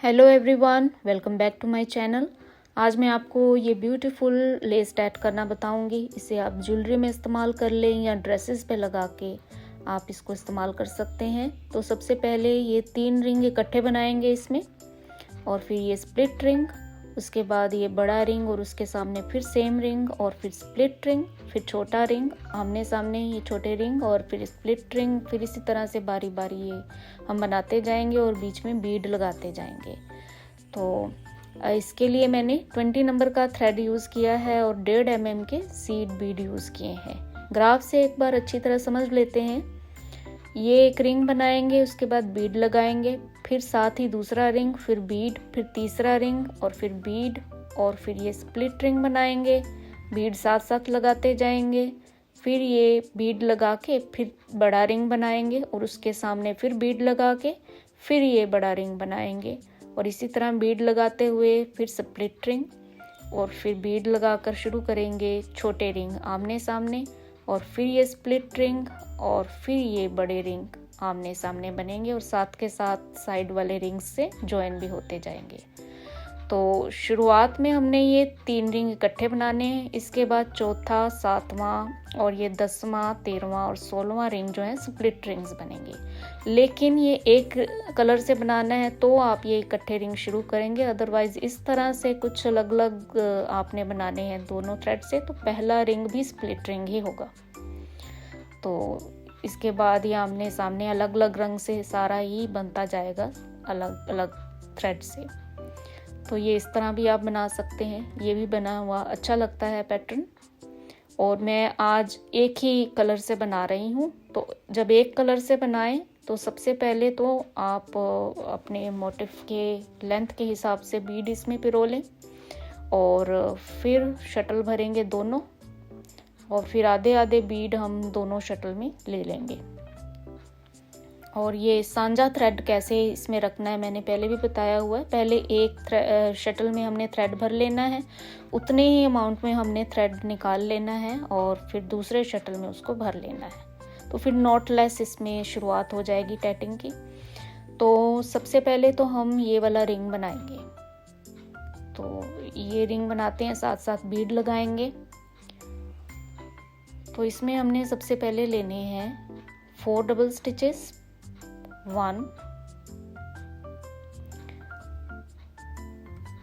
Hello everyone, welcome back to my channel. आज मैं आपको ये ब्यूटीफुल लेस टाइट करना बताऊंगी। इसे आप ज्वेलरी में इस्तेमाल कर लें या ड्रेसेस पे लगा के आप इसको इस्तेमाल कर सकते हैं। तो सबसे पहले ये 3 रिंग इकट्ठे बनाएंगे इसमें, और फिर ये स्प्लिट रिंग, उसके बाद ये बड़ा रिंग और उसके सामने फिर सेम रिंग और फिर स्प्लिट रिंग, फिर छोटा रिंग, आमने सामने ये छोटे रिंग और फिर स्प्लिट रिंग। फिर इसी तरह से बारी बारी ये हम बनाते जाएंगे और बीच में बीड लगाते जाएंगे। तो इसके लिए मैंने 20 नंबर का थ्रेड यूज़ किया है और 1.5 mm के सीड बीड यूज़ किए हैं। ग्राफ से एक बार अच्छी तरह समझ लेते हैं। ये एक रिंग बनाएंगे, उसके बाद बीड लगाएंगे, फिर साथ ही दूसरा रिंग, फिर बीड, फिर तीसरा रिंग और फिर बीड, और फिर ये स्प्लिट रिंग बनाएंगे। बीड साथ साथ लगाते जाएंगे, फिर ये बीड लगा के फिर बड़ा रिंग बनाएंगे और उसके सामने फिर बीड लगा के फिर ये बड़ा रिंग बनाएंगे, और इसी तरह बीड लगाते हुए फिर स्प्लिट रिंग और फिर बीड लगाकर शुरू करेंगे छोटे रिंग आमने सामने, और फिर ये स्प्लिट रिंग और फिर ये बड़े रिंग आमने सामने बनेंगे और साथ के साथ साइड वाले रिंग्स से ज्वाइन भी होते जाएंगे। तो शुरुआत में हमने ये 3 रिंग इकट्ठे बनाने हैं, इसके बाद चौथा, 7वां और ये 10वां, 13वां और 16वां रिंग जो है स्प्लिट रिंग्स बनेंगे। लेकिन ये एक कलर से बनाना है तो आप ये इकट्ठे रिंग शुरू करेंगे, अदरवाइज इस तरह से कुछ अलग अलग आपने बनाने हैं दोनों थ्रेड से, तो पहला रिंग भी स्प्लिट रिंग ही होगा। तो इसके बाद ये आमने सामने अलग अलग रंग से सारा ही बनता जाएगा अलग अलग थ्रेड से। तो ये इस तरह भी आप बना सकते हैं, ये भी बना हुआ अच्छा लगता है पैटर्न। और मैं आज एक ही कलर से बना रही हूँ। तो जब एक कलर से बनाएं तो सबसे पहले तो आप अपने मोटिफ के लेंथ के हिसाब से बीड इसमें पिरो लें, और फिर शटल भरेंगे दोनों, और फिर आधे आधे बीड हम दोनों शटल में ले लेंगे। और ये सांझा थ्रेड कैसे इसमें रखना है मैंने पहले भी बताया हुआ है। पहले एक शटल में हमने थ्रेड भर लेना है, उतने ही अमाउंट में हमने थ्रेड निकाल लेना है और फिर दूसरे शटल में उसको भर लेना है। तो फिर नॉटलेस इसमें शुरुआत हो जाएगी टाइटिंग की। तो सबसे पहले तो हम ये वाला रिंग बनाएंगे। तो ये रिंग बनाते हैं, साथ साथ बीड लगाएंगे। तो इसमें हमने सबसे पहले लेने हैं 4 डबल स्टिचेस, 1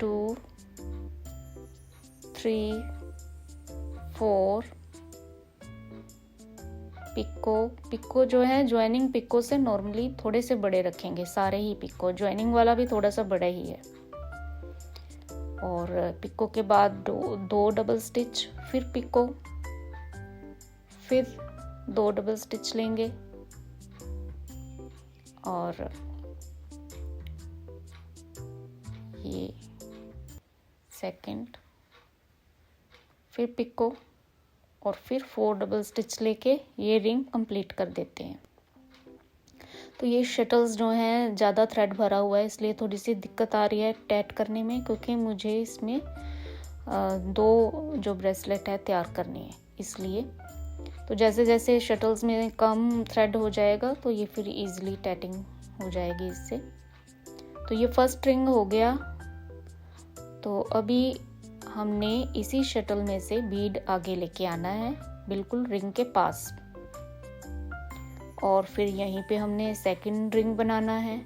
2 3 4 पिक्को जो है ज्वाइनिंग पिक्को से नॉर्मली थोड़े से बड़े रखेंगे, सारे ही पिक्को, ज्वाइनिंग वाला भी थोड़ा सा बड़ा ही है। और पिक्को के बाद 2 डबल स्टिच, फिर पिक्को, फिर 2 डबल स्टिच लेंगे और ये सेकंड, फिर पिक्को और फिर 4 डबल स्टिच लेके ये रिंग कंप्लीट कर देते हैं। तो ये शटल्स जो हैं ज़्यादा थ्रेड भरा हुआ है, इसलिए थोड़ी सी दिक्कत आ रही है टैट करने में, क्योंकि मुझे इसमें 2 जो ब्रेसलेट है तैयार करनी है इसलिए। तो जैसे जैसे शटल्स में कम थ्रेड हो जाएगा तो ये फिर इजीली टैटिंग हो जाएगी इससे। तो ये फर्स्ट रिंग हो गया। तो अभी हमने इसी शटल में से बीड आगे लेके आना है बिल्कुल रिंग के पास, और फिर यहीं पे हमने सेकंड रिंग बनाना है,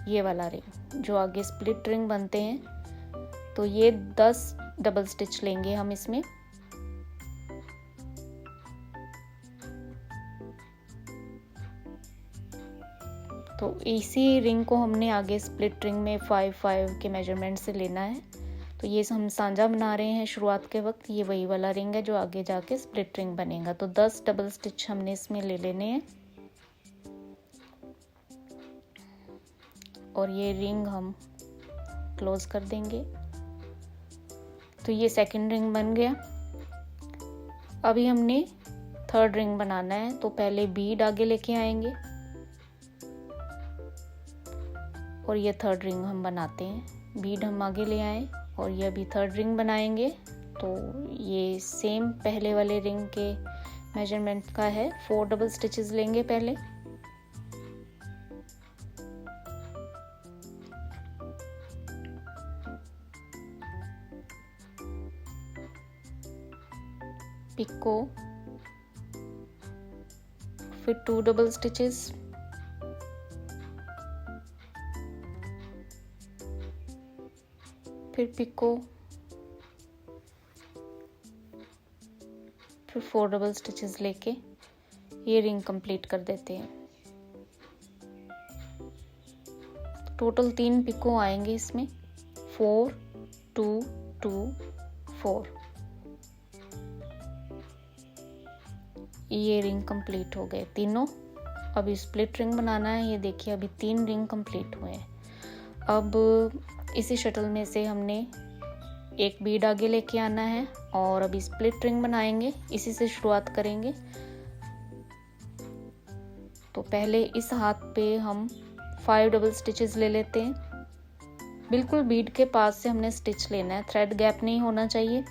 ये वाला रिंग जो आगे स्प्लिट रिंग बनते हैं। तो ये 10 डबल स्टिच लेंगे हम इसमें। तो इसी रिंग को हमने आगे स्प्लिट रिंग में 5-5 के मेजरमेंट से लेना है। तो ये हम सांझा बना रहे हैं शुरुआत के वक्त, ये वही वाला रिंग है जो आगे जाके स्प्लिट रिंग बनेगा। तो 10 डबल स्टिच हमने इसमें ले लेने हैं और ये रिंग हम क्लोज कर देंगे। तो ये सेकंड रिंग बन गया। अभी हमने थर्ड रिंग बनाना है। तो पहले बीड आगे लेके आएंगे और ये थर्ड रिंग हम बनाते हैं। बीड हम आगे ले आए और ये अभी थर्ड रिंग बनाएंगे। तो ये सेम पहले वाले रिंग के मेजरमेंट का है। 4 डबल स्टिचेस लेंगे पहले, पिको, फिर 2 डबल स्टिचेस, फिर पिको, फिर 4 डबल स्टिचेस लेके ये रिंग कंप्लीट कर देते हैं। टोटल 3 पिको आएंगे इसमें, 4 2 2 4। ये रिंग कंप्लीट हो गए तीनों। अभी स्प्लिट रिंग बनाना है। ये देखिए अभी 3 रिंग कंप्लीट हुए हैं। अब इसी शटल में से हमने एक बीड आगे लेके आना है और अभी स्प्लिट रिंग बनाएंगे। इसी से शुरुआत करेंगे। तो पहले इस हाथ पे हम 5 डबल स्टिचेस ले लेते हैं। बिल्कुल बीड के पास से हमने स्टिच लेना है, थ्रेड गैप नहीं होना चाहिए।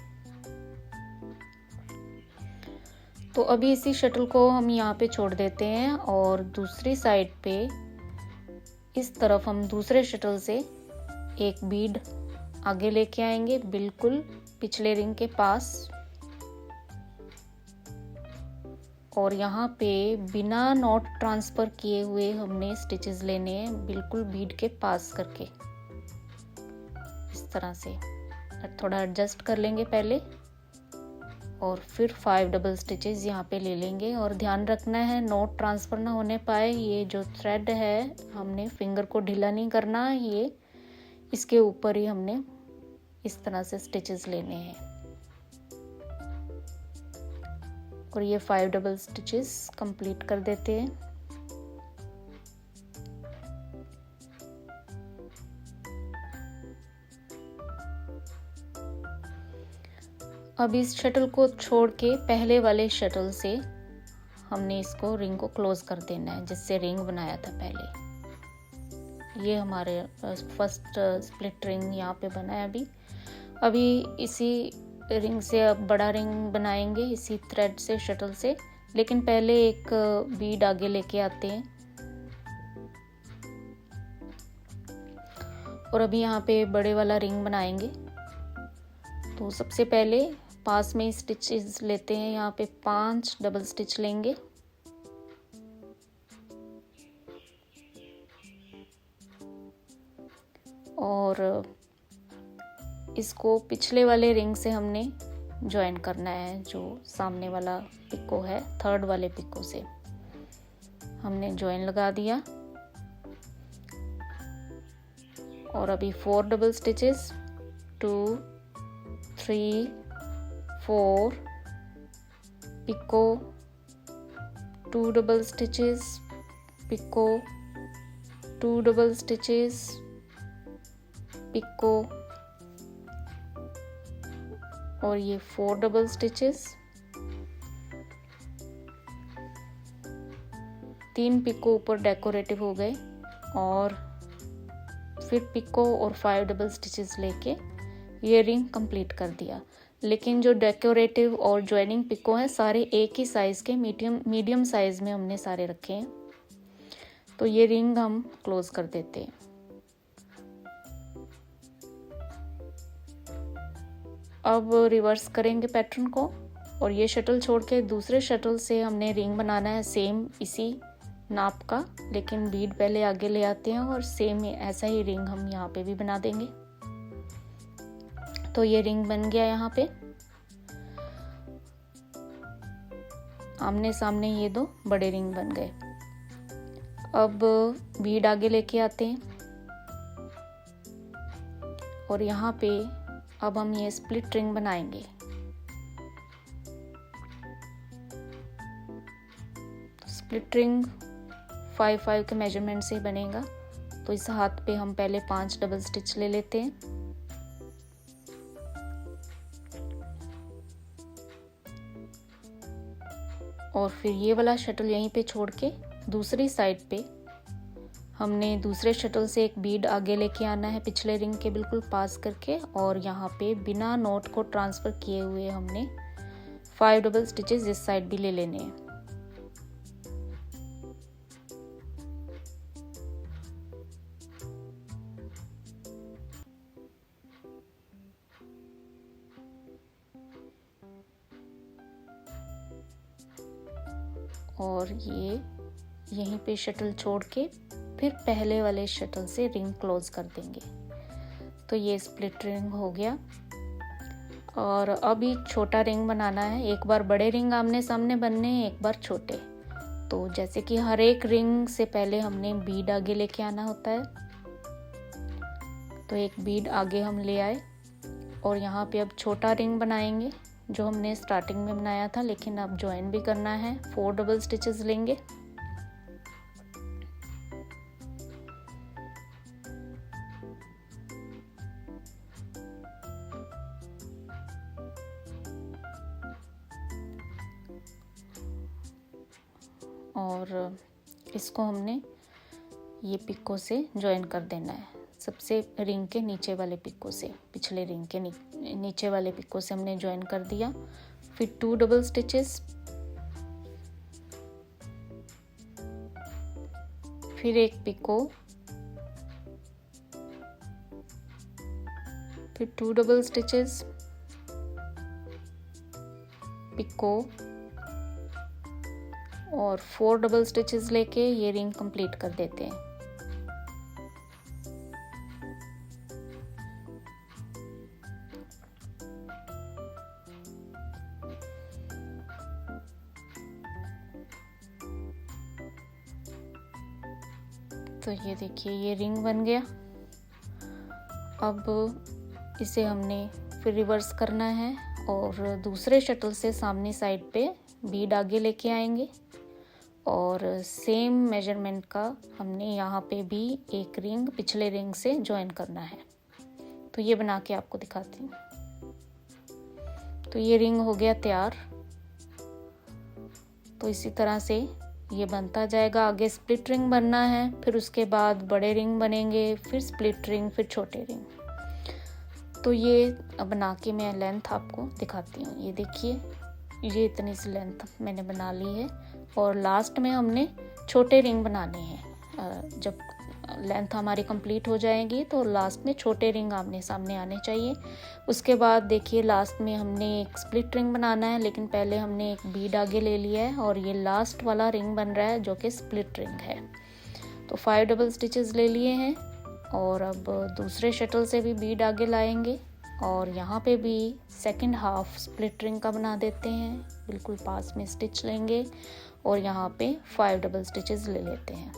तो अभी इसी शटल को हम यहाँ पे छोड़ देते हैं और दूसरी साइड पे इस तरफ हम दूसरे शटल से एक बीड आगे लेके आएंगे, बिल्कुल पिछले रिंग के पास। और यहाँ पे बिना नॉट ट्रांसफर किए हुए हमने स्टिचेस लेने हैं, बिल्कुल बीड के पास करके इस तरह से। थोड़ा एडजस्ट कर लेंगे पहले और फिर 5 डबल स्टिचेस यहाँ पे ले लेंगे। और ध्यान रखना है नॉट ट्रांसफर ना होने पाए। ये जो थ्रेड है हमने फिंगर को ढीला नहीं करना, ये इसके ऊपर ही हमने इस तरह से स्टिचेस लेने हैं। और ये 5 डबल स्टिचेस कंप्लीट कर देते हैं। अब इस शटल को छोड़ के पहले वाले शटल से हमने इसको रिंग को क्लोज कर देना है, जिससे रिंग बनाया था पहले। ये हमारे फर्स्ट स्प्लिट रिंग यहाँ पे बना है। अभी इसी रिंग से अब बड़ा रिंग बनाएंगे इसी थ्रेड से, शटल से। लेकिन पहले एक बीड आगे लेके आते हैं। और अभी यहाँ पे बड़े वाला रिंग बनाएंगे। तो सबसे पहले पास में स्टिचेस लेते हैं। यहाँ पे 5 डबल स्टिच लेंगे और इसको पिछले वाले रिंग से हमने ज्वाइन करना है। जो सामने वाला पिको है, थर्ड वाले पिको से हमने ज्वाइन लगा दिया। और अभी 4 double stitches, 2 3 4 picot, 2 double stitches, picot, 2 double stitches, picot और ये 4 डबल स्टिचेस। 3 पिको ऊपर डेकोरेटिव हो गए और फिर पिको और 5 डबल स्टिचेस लेके ये रिंग कंप्लीट कर दिया। लेकिन जो डेकोरेटिव और ज्वाइनिंग पिको हैं सारे एक ही साइज के, मीडियम साइज में हमने सारे रखे हैं। तो ये रिंग हम क्लोज कर देते हैं। अब रिवर्स करेंगे पैटर्न को और ये शटल छोड़ के दूसरे शटल से हमने रिंग बनाना है, सेम इसी नाप का, लेकिन बीड पहले आगे ले आते हैं और सेम ऐसा ही रिंग हम यहाँ पे भी बना देंगे। तो ये रिंग बन गया। यहाँ पे आमने सामने ये 2 बड़े रिंग बन गए। अब बीड आगे लेके आते हैं और यहाँ पे अब हम ये स्प्लिट रिंग बनाएंगे। स्प्लिट रिंग 5-5 के मेजरमेंट से बनेगा। तो इस हाथ पे हम पहले 5 डबल स्टिच ले लेते हैं और फिर ये वाला शटल यहीं पे छोड़ के दूसरी साइड पे हमने दूसरे शटल से एक बीड आगे लेके आना है, पिछले रिंग के बिल्कुल पास करके। और यहाँ पे बिना नॉट को ट्रांसफर किए हुए हमने 5 डबल स्टिचेस इस साइड भी ले लेने हैं। और ये यहीं पे शटल छोड़ के फिर पहले वाले शटल से रिंग क्लोज कर देंगे। तो ये स्प्लिट रिंग हो गया। और अभी छोटा रिंग बनाना है। एक बार बड़े रिंग आमने सामने बनने हैं, एक बार छोटे। तो जैसे कि हर एक रिंग से पहले हमने बीड आगे लेके आना होता है। तो एक बीड आगे हम ले आए और यहाँ पे अब छोटा रिंग बनाएंगे जो हमने स्टार्टिंग में बनाया था, लेकिन अब ज्वाइन भी करना है। 4 डबल स्टिचेस लेंगे। और इसको हमने ये पिको से ज्वाइन कर देना है। सबसे रिंग के नीचे वाले पिको से, पिछले रिंग के नीचे वाले पिको से हमने ज्वाइन कर दिया। फिर 2 डबल स्टिचेस, फिर एक पिको, फिर 2 डबल स्टिचेस, पिको और 4 डबल स्टिचेस लेके ये रिंग कंप्लीट कर देते हैं। तो ये देखिए ये रिंग बन गया। अब इसे हमने फिर रिवर्स करना है और दूसरे शटल से सामने साइड पे बीड आगे लेके आएंगे और सेम मेजरमेंट का हमने यहाँ पे भी एक रिंग पिछले रिंग से ज्वाइन करना है। तो ये बना के आपको दिखाती हूँ। तो ये रिंग हो गया तैयार। तो इसी तरह से ये बनता जाएगा। आगे स्प्लिट रिंग बनना है, फिर उसके बाद बड़े रिंग बनेंगे, फिर स्प्लिट रिंग, फिर छोटे रिंग। तो ये बना के मैं लेंथ आपको दिखाती हूँ। ये देखिए ये इतनी सी लेंथ मैंने बना ली है और लास्ट में हमने छोटे रिंग बनाने हैं। जब लेंथ हमारी कंप्लीट हो जाएगी तो लास्ट में छोटे रिंग आमने सामने आने चाहिए। उसके बाद देखिए लास्ट में हमने एक स्प्लिट रिंग बनाना है, लेकिन पहले हमने एक बीड आगे ले लिया है और ये लास्ट वाला रिंग बन रहा है जो कि स्प्लिट रिंग है। तो 5 डबल स्टिचेस ले लिए हैं और अब दूसरे शटल से भी बीड आगे लाएंगे और यहाँ पे भी सेकंड हाफ स्प्लिट रिंग का बना देते हैं। बिल्कुल पास में स्टिच लेंगे और यहाँ पे 5 डबल स्टिचेस ले लेते हैं।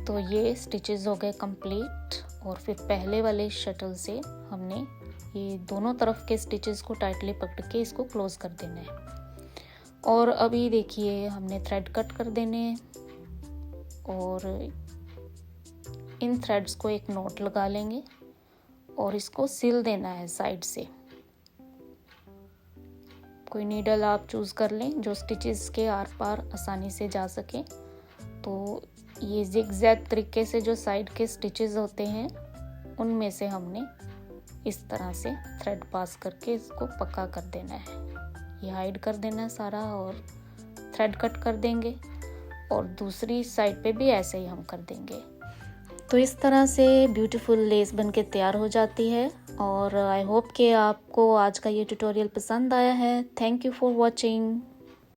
तो ये स्टिचेस हो गए कंप्लीट और फिर पहले वाले शटल से हमने ये दोनों तरफ के स्टिचेस को टाइटली पकड़ के इसको क्लोज कर देना है। और अभी देखिए हमने थ्रेड कट कर देने हैं और इन थ्रेड्स को एक नॉट लगा लेंगे और इसको सिल देना है साइड से। कोई नीडल आप चूज़ कर लें जो स्टिचेस के आर पार आसानी से जा सके। तो ये जिगजैग तरीके से जो साइड के स्टिचेस होते हैं उनमें से हमने इस तरह से थ्रेड पास करके इसको पक्का कर देना है। ये हाइड कर देना है सारा और थ्रेड कट कर देंगे और दूसरी साइड पे भी ऐसे ही हम कर देंगे। तो इस तरह से ब्यूटीफुल लेस बनके तैयार हो जाती है। और आई होप कि आपको आज का ये ट्यूटोरियल पसंद आया है। Thank you for watching.